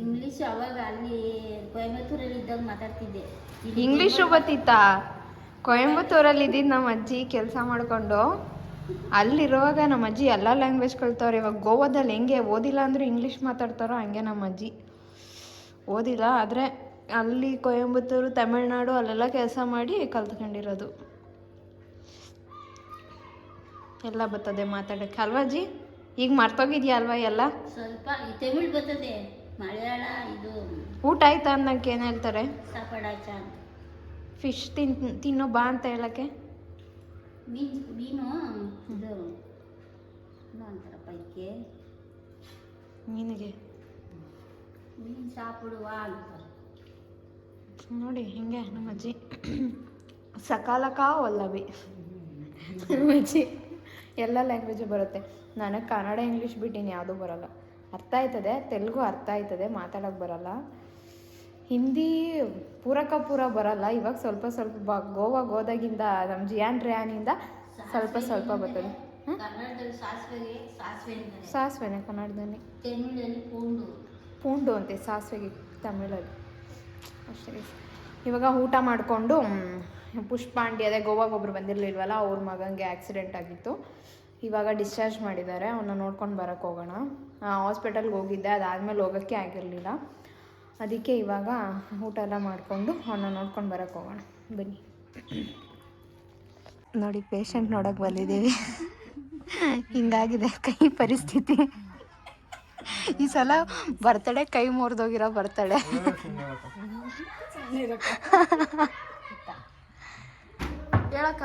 ಇಂಗ್ಲೀಷ್ ಅವಾಗ ಅಲ್ಲಿ ಕೊಯಂಬತ್ತೂರಲ್ಲಿ ಇದ್ದಾಗ ಮಾತಾಡ್ತಿದ್ದೆ. ಇಂಗ್ಲೀಷು ಬತ್ತಿತ್ತಾ? ಕೊಯಂಬತ್ತೂರಲ್ಲಿ ಇದ್ದಿದ್ದು ನಮ್ಮ ಅಜ್ಜಿ ಕೆಲಸ ಮಾಡಿಕೊಂಡು ಅಲ್ಲಿರುವಾಗ ನಮ್ಮ ಅಜ್ಜಿ ಎಲ್ಲ ಲ್ಯಾಂಗ್ವೇಜ್ ಕಲ್ತವ್ರೆ. ಇವಾಗ ಗೋವಾದಲ್ಲಿ ಹೆಂಗೆ ಓದಿಲ್ಲ ಅಂದರೂ ಇಂಗ್ಲೀಷ್ ಮಾತಾಡ್ತಾರೋ ಹಂಗೆ ನಮ್ಮ ಅಜ್ಜಿ ಓದಿಲ್ಲ, ಆದರೆ ಅಲ್ಲಿ ಕೊಯಂಬತ್ತೂರು, ತಮಿಳ್ನಾಡು ಅಲ್ಲೆಲ್ಲ ಕೆಲಸ ಮಾಡಿ ಕಲ್ತ್ಕೊಂಡಿರೋದು. ಎಲ್ಲ ಬರ್ತದೆ ಮಾತಾಡೋಕ್ಕೆ ಅಲ್ವಾ ಅಜ್ಜಿ? ಈಗ ಮರ್ತೋಗಿದ್ಯಾ ಅಲ್ವಾ ಎಲ್ಲ? ಸ್ವಲ್ಪ ತಮಿಳ್ ಬರ್ತದೆ, ಮಲಯಾಳ ಇದು. ಊಟ ಆಯ್ತಾ ಅನ್ನಕ್ಕೆ ಏನು ಹೇಳ್ತಾರೆ? ಸಾಪಾಡಾಚ ಅಂತ. ಫಿಶ್ ತಿನ್ನೋ ಬಾ ಅಂತ ಹೇಳಕ್ಕೆ ಮೀನು ಇದು ಅಂತಾರಪ್ಪ ಇದಕ್ಕೆ, ಮೀನಿಗೆ ಮೀನು ಸಾಪಿಡುವ ಅಂತಾರೆ ನೋಡಿ. ಹಿಂಗೆ ನಮ್ಮ ಅಜ್ಜಿ ಸಕಾಲಕ ವಲ್ಲಭಿ. ನಮ್ಮ ಅಜ್ಜಿ ಎಲ್ಲ ಲ್ಯಾಂಗ್ವೇಜು ಬರುತ್ತೆ. ನನಗೆ ಕನ್ನಡ ಇಂಗ್ಲೀಷ್ ಬಿಟ್ಟಿನಿ ಯಾವುದೂ ಬರೋಲ್ಲ. ಅರ್ಥ ಆಯ್ತದೆ, ತೆಲುಗು ಅರ್ಥ ಆಯ್ತದೆ, ಮಾತಾಡೋಕ್ಕೆ ಬರೋಲ್ಲ. ಹಿಂದಿ ಪೂರ ಬರೋಲ್ಲ. ಇವಾಗ ಸ್ವಲ್ಪ ಗೋವಾಗೆ ಹೋದಾಗಿಂದ ನಮ್ಮ ರಿಯಾನಿಂದ ಸ್ವಲ್ಪ ಬರ್ತದೆ. ಕನ್ನಡದಲ್ಲಿ ಸಾಸಿವೆನೆ ಕನ್ನಡದಲ್ಲಿ, ತಮಿಳಲ್ಲಿ ಪೂಂಡು ಅಂತೆ ಸಾಸಿವೆಗೆ ತಮಿಳಲ್ಲಿ ಅಷ್ಟೇ. ಇವಾಗ ಊಟ ಮಾಡಿಕೊಂಡು ಪುಷ್ಪಾಂಡಿ, ಅದೇ ಗೋವಾಗೆ ಒಬ್ರು ಬಂದಿರಲಿಲ್ವಲ್ಲ, ಅವ್ರ ಮಗನಿಗೆ ಆಕ್ಸಿಡೆಂಟ್ ಆಗಿತ್ತು. ಇವಾಗ ಡಿಸ್ಚಾರ್ಜ್ ಮಾಡಿದ್ದಾರೆ. ಅವನ್ನ ನೋಡ್ಕೊಂಡು ಬರೋಕ್ಕೆ ಹೋಗೋಣ. ಹಾಸ್ಪಿಟಲ್ಗೆ ಹೋಗಿದ್ದೆ, ಅದಾದಮೇಲೆ ಹೋಗೋಕ್ಕೆ ಆಗಿರಲಿಲ್ಲ. ಅದಕ್ಕೆ ಇವಾಗ ಊಟ ಎಲ್ಲ ಮಾಡಿಕೊಂಡು ಅವನ್ನ ನೋಡ್ಕೊಂಡು ಬರೋಕ್ಕೆ ಹೋಗೋಣ ಬನ್ನಿ. ನೋಡಿ ಪೇಷಂಟ್ ನೋಡೋಕೆ ಬಂದಿದ್ದೀವಿ. ಹಿಂಗಾಗಿದೆ ಕೈ ಪರಿಸ್ಥಿತಿ. ಈ ಸಲ ಬರ್ತಡೆ ಕೈ ಮುರಿದೋಗಿರೋ ಬರ್ತಡೆ. ಹೇಳಕ್ಕ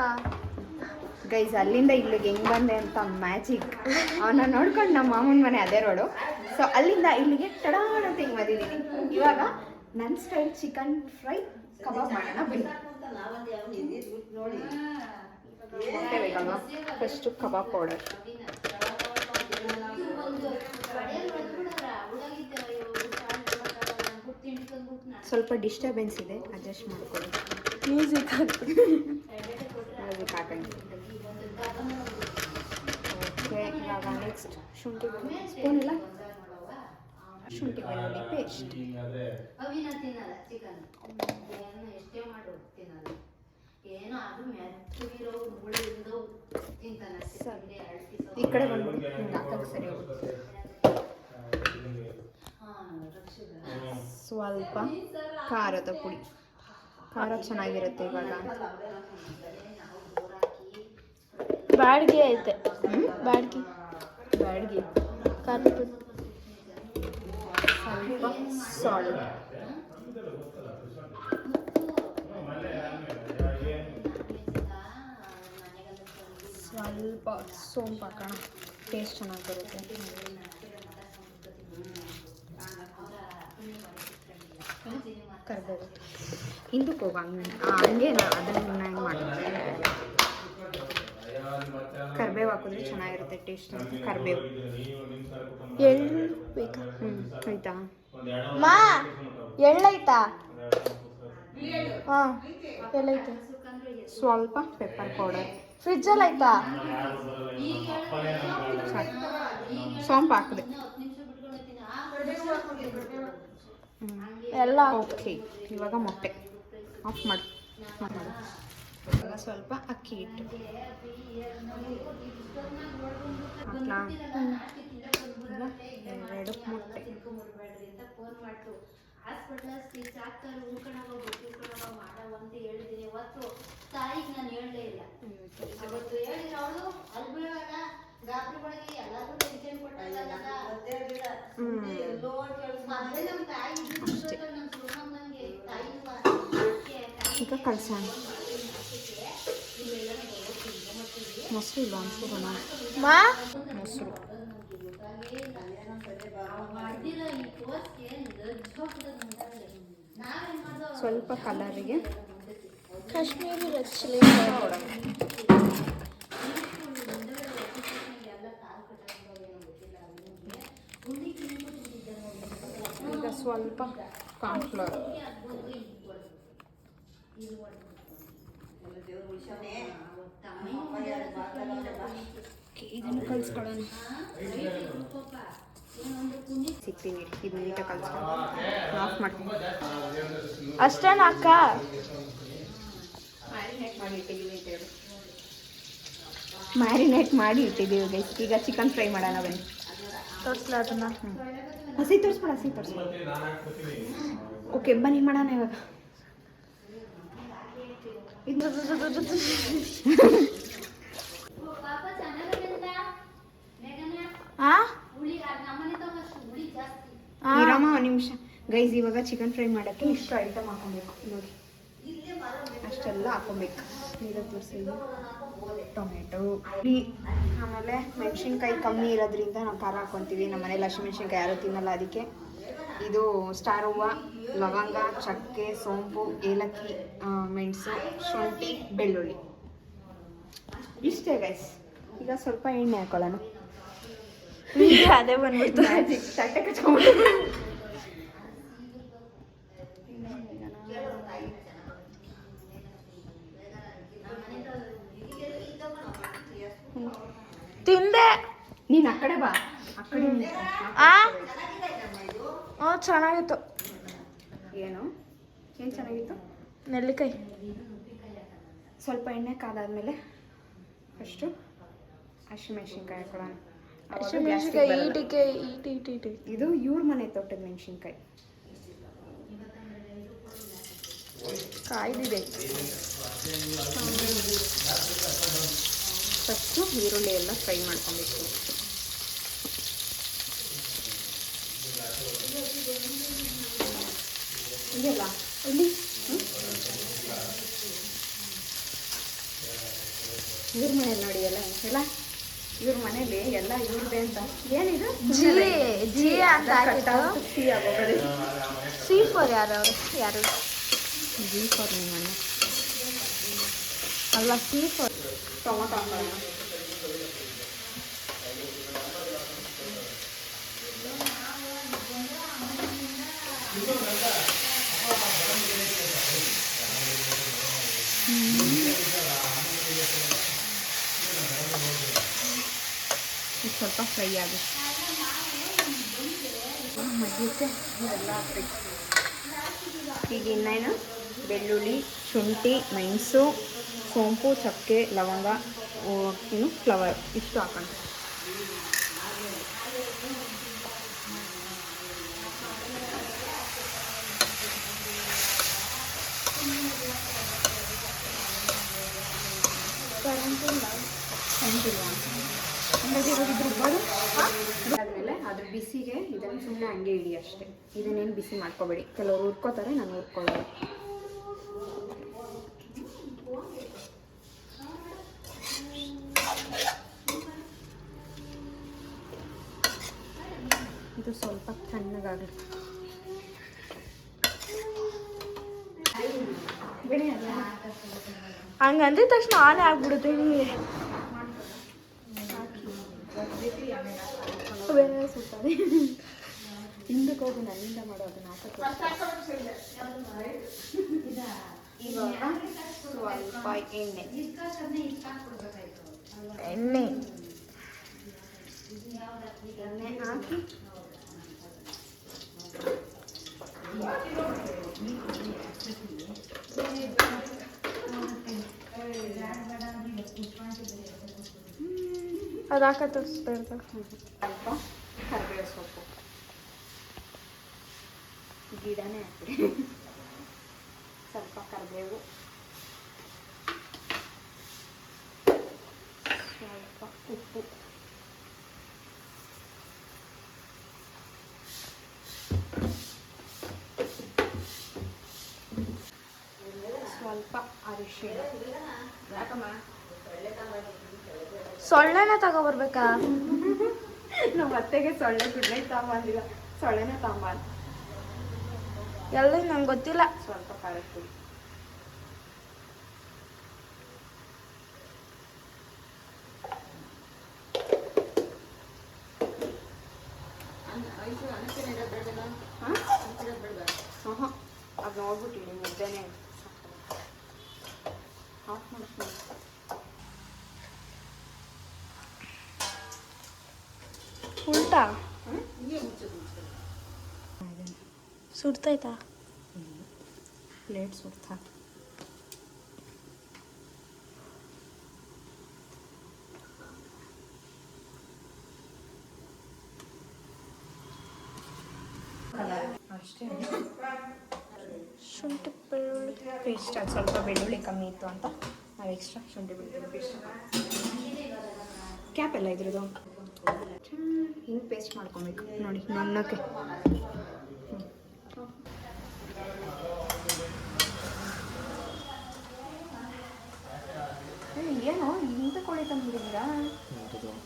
ಗೈಸ್, ಅಲ್ಲಿಂದ ಇಲ್ಲಿಗೆ ಹೆಂಗೆ ಬಂದೆ ಅಂತ ಮ್ಯಾಜಿಕ್. ಅವನ್ನ ನೋಡ್ಕೊಂಡು ನಮ್ಮ ಮಾಮನ ಮನೆ ಅದೇ ರೋಡು. ಸೊ ಅಲ್ಲಿಂದ ಇಲ್ಲಿಗೆ ಟಡಾನ್ ಅಂತ ಹಿಂಗೆ ಬಂದಿದ್ದೀನಿ. ಇವಾಗ ನನ್ನ ಸ್ಟೈಲ್ ಚಿಕನ್ ಫ್ರೈ ಕಬಾಬ್ ಮಾಡೋಣ ಬನ್ನಿ. ಮೊಟ್ಟೆ ಬೇಕಲ್ವಾ? First kebab powder. ಸ್ವಲ್ಪ ಡಿಸ್ಟರ್ಬೆನ್ಸ್ ಇದೆ, ಅಡ್ಜಸ್ಟ್ ಮಾಡ್ಕೊಳ್ಳಿ. ಮ್ಯೂಸಿಕ್ ಹಾಕಿ. ಓಕೆ, ಇವಾಗ ನೆಕ್ಸ್ಟ್ ಶುಂಠಿ ಸ್ಪೂನ್ ಇಲ್ಲ, ಶುಂಠಿ ಬೆಳ್ಳುಳ್ಳಿ ಪೇಸ್ಟ್. ಈ ಕಡೆ ಬಂದ್ಬಿಡು, ಹಿಂಗೆ ಹಾಕಕ್ಕೆ ಸರಿ ಹೋಗುತ್ತೆ. ಸ್ವಲ್ಪ ಖಾರದ ಪುಡಿ, ಖಾರ ಚೆನ್ನಾಗಿರುತ್ತೆ ಇವಾಗ. ಬ್ಯಾಡ್ಗೆ ಐತೆ, ಬ್ಯಾಡ್ಗೆ ಖಾರದ ಪುಡಿ, ಸ್ವಲ್ಪ ಸಾಲ್ಟ್, ಸ್ವಲ್ಪ ಸೋಂಪು ಹಾಕೋಣ, ಟೇಸ್ಟ್ ಚೆನ್ನಾಗಿ ಬರುತ್ತೆ. ಕರ್ಬೇವು ಹಿಂದಕ್ಕೆ ಹೋಗ, ಹಂಗೆ ಅದನ್ನು ಹೆಂಗೆ ಮಾಡ್ತೀನಿ. ಕರ್ಬೇವು ಹಾಕಿದ್ರೆ ಚೆನ್ನಾಗಿರುತ್ತೆ ಟೇಸ್ಟ್ ಅಂತ. ಕರ್ಬೇವು ಎಳ್ಳು ಬೇಕಾ? ಆಯ್ತಾ ಮಾ? ಎಳ್ಳೈತಾ? ಹಾಂ ಎಲ್ಲೈತೆ. ಸ್ವಲ್ಪ ಪೆಪ್ಪರ್ ಪೌಡರ್ ಫ್ರಿಜ್ಜಲ್ಲಿ ಆಯ್ತಾ? ಸೋಂಪು ಹಾಕಿದೆ ಎಲ್ಲ. ಓಕೆ, ಇವಾಗ ಮೊಟ್ಟೆ ಆಫ್ ಮಾಡಿ. ಇವಾಗ ಸ್ವಲ್ಪ ಅಕ್ಕಿ ಹಿಟ್ಟು ಹಾಕ್ಲಾ? 2 ಮೊಟ್ಟೆ. ಈಗ ಕಳ್ಸೋಣ. ಮೊಸರು ಇಲ್ಲ ಅನ್ಸ್ಕೋಣ. ಮೊಸರು, ಸ್ವಲ್ಪ ಕಲರಿಗೆ ಕಾಶ್ಮೀರಿ ರೆಡ್ ಚಿಲ್ಲಿ ಈಗ ಸ್ವಲ್ಪ ಕಾರ್ನ್ಫ್ಲವರ್. ಇದನ್ನು ಕಲಿಸ್ಕೊಳ್ಳೋಣ. ಸಿಗ್ತೀನಿ, ಇದು ನೀಟಾಗಿ ಕಲಿಸ್ಕೊಂಡು ಆಫ್ ಮಾಡ್ತೀನಿ. ಅಷ್ಟೇನಾ ಅಕ್ಕ? ಮ್ಯಾರಿನೇಟ್ ಮಾಡಿ ಇಟ್ಟಿದ್ದೀವಿ ಗೈಸ್. ಈಗ ಚಿಕನ್ ಫ್ರೈ ಮಾಡೋಣ ಬನ್ನಿ. ತೋರಿಸ್ಲಾ ಅದನ್ನ? ಹಸಿ ತೋರಿಸ್ಬೇಡ, ಹಸಿ ತೋರಿಸ್ಬೇಡ. ಓಕೆ ಬನ್ನಿ ಮಾಡೋಣ ಇವಾಗ. ಇರಮ್ಮ ಒಂದು ನಿಮಿಷ ಗೈಸ್. ಇವಾಗ ಚಿಕನ್ ಫ್ರೈ ಮಾಡೋಕ್ಕೆ ಇಷ್ಟು ಐಟಮ್ ಹಾಕೊಬೇಕು ನೋಡಿ, ಅಷ್ಟೆಲ್ಲ ಹಾಕೊಬೇಕು. ನೀರು ತೋರಿಸಿದ್ದು ಟೊಮೆಟೊ, ಆಮೇಲೆ ಮೆಣಸಿನ್ಕಾಯಿ ಕಮ್ಮಿ ಇರೋದ್ರಿಂದ ನಾವು ಖಾರ ಹಾಕ್ಕೊತೀವಿ. ನಮ್ಮ ಮನೇಲಿ ಹಸಿಮೆಣ್ಸಿನ್ಕಾಯಿ ಯಾರೂ ತಿನ್ನಲ್ಲ, ಅದಕ್ಕೆ ಇದು ಸ್ಟಾರ್ ಹೂವು, ಲವಂಗ, ಚಕ್ಕೆ, ಸೋಂಪು, ಏಲಕ್ಕಿ, ಮೆಣಸು, ಶುಂಠಿ, ಬೆಳ್ಳುಳ್ಳಿ, ಇಷ್ಟೇ ಗೈಸ್. ಈಗ ಸ್ವಲ್ಪ ಎಣ್ಣೆ ಹಾಕೊಳ್ಳೋಣ. ಅದೇ ಬಂದ್ಬಿಡ್ತು. ತಟ್ಟೆ ಕಚ್ಕೊಂಡು ತಿಂದೆ. ನೀನು ಆ ಕಡೆ ಬಾ, ಆ ಕಡೆ ಚೆನ್ನಾಗಿತ್ತು. ಏನು ಚೆನ್ನಾಗಿತ್ತು? ನೆಲ್ಲಿಕಾಯಿ. ಸ್ವಲ್ಪ ಎಣ್ಣೆ ಕಾದಾದ್ಮೇಲೆ ಫಸ್ಟು ಹಸಿಮೆಣ್ಸಿನ್ಕಾಯಿ ಹಾಕೊಳ್ಳೋಣ. ಹಸಿಮೆಣ್ಸಿನ್ಕಾಯಿ ಈಟಿಗೆ ಇದು ಇವ್ರ ಮನೆ ತೋಟದ ಮೆಣಸಿನ್ಕಾಯಿ ಕಾಯ್ದಿದೆ. ಫಸ್ಟು ಈರುಳ್ಳಿ ಎಲ್ಲ ಫ್ರೈ ಮಾಡ್ಕೊಬೇಕು. ಇದೆಲ್ಲ ಇಲ್ಲಿ ಇವ್ರ ಮನೇಲಿ ನೋಡಿ ಎಲ್ಲ ಇವ್ರ ಮನೇಲಿ ಎಲ್ಲ ಇವ್ರದೇ ಅಂತ. ಏನಿದು ಜಿ ಅಂತ ಹಾಕಿದ್ದು. ಸಿ ಫಾರ್ ಯಾರು? ಜಿ ಫಾರ್ ನಿಮ್ಮ ಮನೆ ಅಲ್ಲ, ಸಿ ಫಾರ್ ಟೊಮೊಟೊ ಹಾಕೋಣ. ಸ್ವಲ್ಪ ಫ್ರೈ ಆಗುತ್ತೆ. ಮಧ್ಯಕ್ಕೆ ಎಲ್ಲ ಹಾಕ್ಬೇಕು. ಈಗ ಇನ್ನೇನು ಬೆಳ್ಳುಳ್ಳಿ, ಶುಂಠಿ, ಮೆಣಸು, ಸೋಂಪು, ಚಕ್ಕೆ, ಲವಂಗ, ಫ್ಲವರ್ ಇಷ್ಟು ಹಾಕೋಣ. ಆದಮೇಲೆ ಅದ್ರ ಬಿಸಿಗೆ ಇದನ್ನು ಸುಮ್ಮನೆ ಹಂಗೆ ಇಡಿ ಅಷ್ಟೇ. ಇದನ್ನೇನು ಬಿಸಿ ಮಾಡ್ಕೋಬೇಡಿ. ಕೆಲವರು ಹುರ್ಕೋತಾರೆ, ನಾನು ಹುರ್ಕೊಳ್ಳೋದು. ಇದು ಸ್ವಲ್ಪ ತಣ್ಣಗಾಗಲಿ. ಹಂಗಂದಿದ ತಕ್ಷಣ ಆನೆ ಆಗ್ಬಿಡುತ್ತೆ ನಿಮಗೆ. ಹಿಂದಕ್ಕೆ ಹೋಗು, ನನ್ನಿಂದ ಮಾಡೋ ಅದನ್ನ ಇವಾಗ ಸ್ವಲ್ಪ ಎಣ್ಣೆ ಹಾಕಿ ಅದು ಹಾಕತ್ತೆ ಸ್ವಲ್ಪ ಕರಿಬೇವು ಸೊಪ್ಪು ಗಿಡನೇ ಹಾಕಿ ಸ್ವಲ್ಪ ಕರಿಬೇವು, ಸ್ವಲ್ಪ ಉಪ್ಪು, ಸ್ವಲ್ಪ ಅರಿಶಿಣ. ಸೊಳ್ಳೆನ ತಗೊಬರ್ಬೇಕಾ? ನಮ್ಮ ಅತ್ತೆಗೆ ಸೊಳ್ಳೆ ಗುಡ್ಡೆ ತಗೊಂಬಂದಿಲ್ಲ, ಸೊಳ್ಳೆನೇ ತಗೊಂಬಂದ. ಎಲ್ಲ ನಂಗೆ ಗೊತ್ತಿಲ್ಲ. ಸ್ವಲ್ಪ ಖಾರದ ಪುಡಿ, ಅದು ನೋಡ್ಬಿಟ್ಟಿನಿ ಮುದ್ದೆನೇ ಆಫ್ ಮಾಡ್ತೀನಿ. ಉಲ್ಟಾ ಸುಡ್ತೈತಾ? ಪ್ಲೇಟ್ ಸುಡ್ತಾ. ಅಷ್ಟೇ. ಶುಂಠಿ ಬೆಳ್ಳುಳ್ಳಿ ಪೇಸ್ಟ್, ಅದು ಸ್ವಲ್ಪ ಬೆಳ್ಳುಳ್ಳಿ ಕಮ್ಮಿ ಇತ್ತು ಅಂತ ನಾವು ಎಕ್ಸ್ಟ್ರಾ ಶುಂಠಿ ಬೆಳ್ಳುಳ್ಳಿ ಪೇಸ್ಟ್. ಕ್ಯಾಪ್ ಎಲ್ಲ ಇದ್ರದ್ದು ಹಿಂಗೆ ಪೇಸ್ಟ್ ಮಾಡ್ಕೊಬೇಕು ನೋಡಿ ನನ್ನಕ್ಕೆ. ಏನು ಇಂಥ ಕೋಳಿ ತಂದಿದ್ದೀರಾ?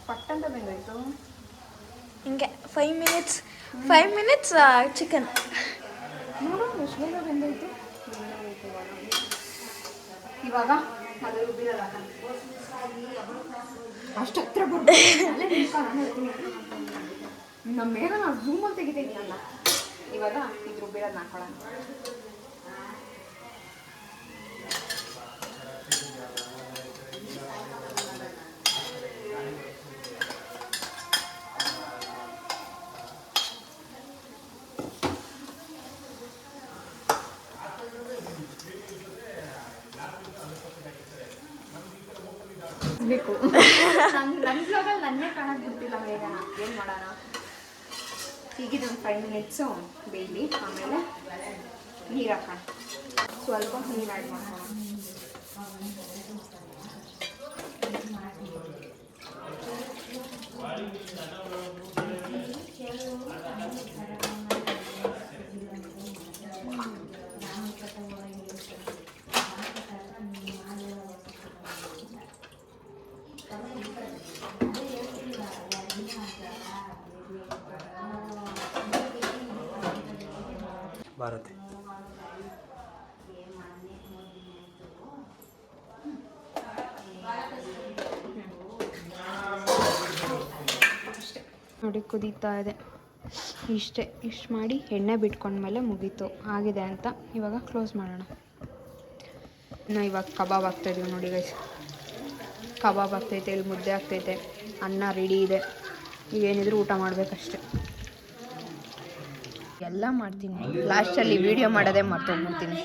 ಪಟ್ಟಂತ ಬೆಂದಾಯ್ತು ಹಿಂಗೆ 5 ಮಿನಿಟ್ಸ್ ಚಿಕನ್ ನೋಡು ಎಷ್ಟು ಬೇಗ ಬೆಂದಾಯ್ತು. ಇವಾಗ ಅದು ರುಬ್ಬಿರಲ್ಲ ಅಷ್ಟು ಹತ್ರ ನಮ್ಮ ಬೇಗ ನಾವು ಝೂಮಲ್ಲಿ ತೆಗಿತೀನಲ್ಲ. ಇವಾಗ ಇದು ರುಬ್ಬಿರೋದು ಹಾಕೊಳ್ಳೋಣ. ಬೇಕು ನನ್ನ ಬ್ಲಾಗಲ್ಲಿ ನನ್ನೇ ಕಾಣಕ್ಕೆ ಬಿಡ್ತಿಲ್ಲ ಬೇಗನ. ಏನು ಮಾಡೋಣ, ಹೀಗಿದೊಂದು 5 ಮಿನಿಟ್ಸು ಬೇಯಲಿ. ಆಮೇಲೆ ನೀರು ಹಾಕೋಣ, ಸ್ವಲ್ಪ ನೀರು ಆ್ಯಡ್ ಮಾಡೋಣ. ಭಾರತಿ ನೋಡಿ ಕುದೀತಾ ಇದೆ. ಇಷ್ಟು ಮಾಡಿ ಎಣ್ಣೆ ಬಿಟ್ಕೊಂಡ್ಮೇಲೆ ಮುಗೀತು, ಆಗಿದೆ ಅಂತ. ಇವಾಗ ಕ್ಲೋಸ್ ಮಾಡೋಣ. ಇವಾಗ ಕಬಾಬ್ ಆಗ್ತಾಯಿದ್ದೀವಿ ನೋಡಿ ಗೈಸ್. ಕಬಾಬ್ ಆಗ್ತೈತೆ, ಇಲ್ಲಿ ಮುದ್ದೆ ಆಗ್ತೈತೆ, ಅನ್ನ ರೆಡಿ ಇದೆ. ಇವೇನಿದ್ರು ಊಟ ಮಾಡಬೇಕಷ್ಟೆ. ಎಲ್ಲ ಮಾಡ್ತೀನಿ, ಲಾಸ್ಟಲ್ಲಿ ವಿಡಿಯೋ ಮಾಡೋದೇ ಮರ್ತೋಗ್ಬಿಡ್ತೀನಿ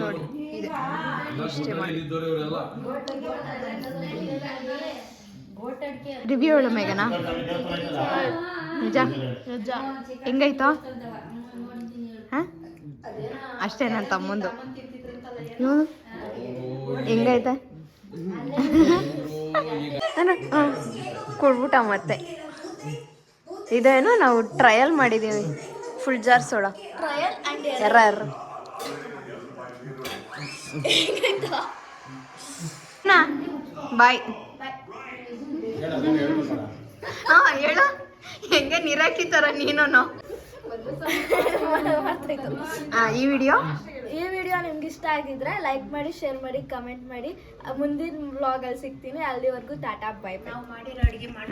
ನೋಡಿ. ಇದೆ ಇಷ್ಟೇ ಮಾಡಿ ರಿವ್ಯೂ ಹೇಳು ಮೇಘನಾ. ನಿಜ ಹೆಂಗಾಯ್ತು? ಹಾಂ ಅಷ್ಟೇ. ನನ್ನ ತಮ್ಮಂದು ಹೆಂಗೈತೆ ಕೊಡ್ಬಿಟ್ಟ. ಮತ್ತೆ ಇದೇನು ನಾವು ಟ್ರಯಲ್ ಮಾಡಿದ್ದೀವಿ, ಫುಲ್ ಜಾರ್ ಸೋಡಾ. ಎರ್ರ ಬಾಯ್. ಹಾಂ ಹೇಳು, ಹೆಂಗೆ ನಿರಾಕಿ ಥರ ನೀನು. ಈ ವಿಡಿಯೋ ನಿಮ್ಗೆ ಇಷ್ಟ ಆಗಿದ್ರೆ ಲೈಕ್ ಮಾಡಿ, ಶೇರ್ ಮಾಡಿ, ಕಮೆಂಟ್ ಮಾಡಿ. ಮುಂದಿನ ವ್ಲಾಗಲ್ಲಿ ಸಿಗ್ತೀನಿ. ಅಲ್ಲಿವರೆಗೂ ಟಾಟಾ, ಬೈ ಬೈ. ನಾವು ಮಾಡಿರೋ ಅಡುಗೆ ಮಾಡಿ